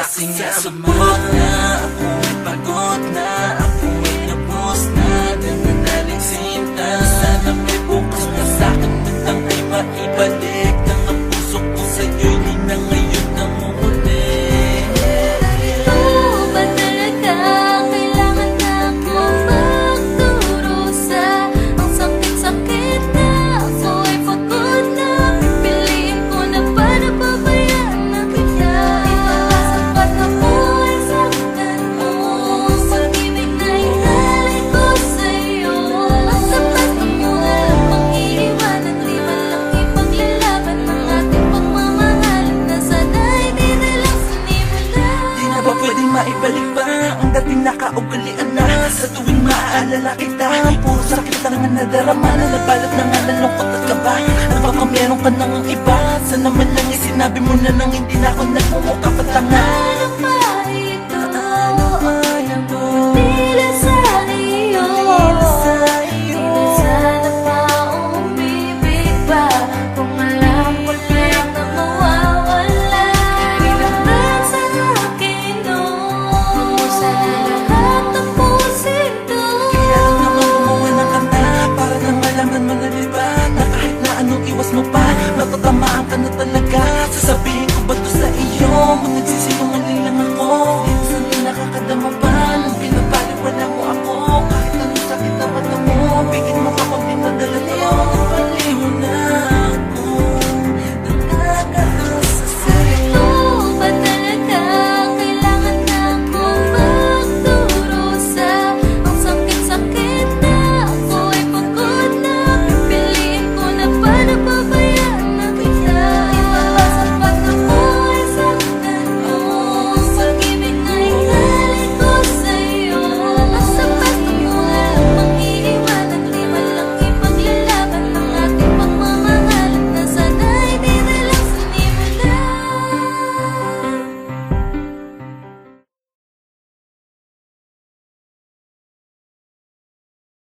Kasi nga subok na, ako'y pagod na, ako'y lubos na, nananaling sinta. Sana may bukas na sa'kin at ang ay maibalik. Ang puso ko sa'yo'y di na ngayon namumuli. Oo ba talaga kailangan na ako magdurusa? Ang sakit-sakit na, ako ay pagod na. Piliin ko na ba na babayaan na kita? Sapat ako ay saktan mo. Pag-ibig na inalay ko sa'yo. Ang sapat na mo na lamang iiwanan. Di man lang ipaglalaban ng ating pagmamahalan na sana'y di na lang sinimula. Di na ba pwedeng maibalik pa ang dating nakaugalian na? Sa tuwing maaalala kita, puro sakit lang ang nadarama na nabalot na nga ng lungkot at kaba. Napaka meron ka nang ang iba. Sana man lang sinabi mo na nang hindi na ako nagmumukha.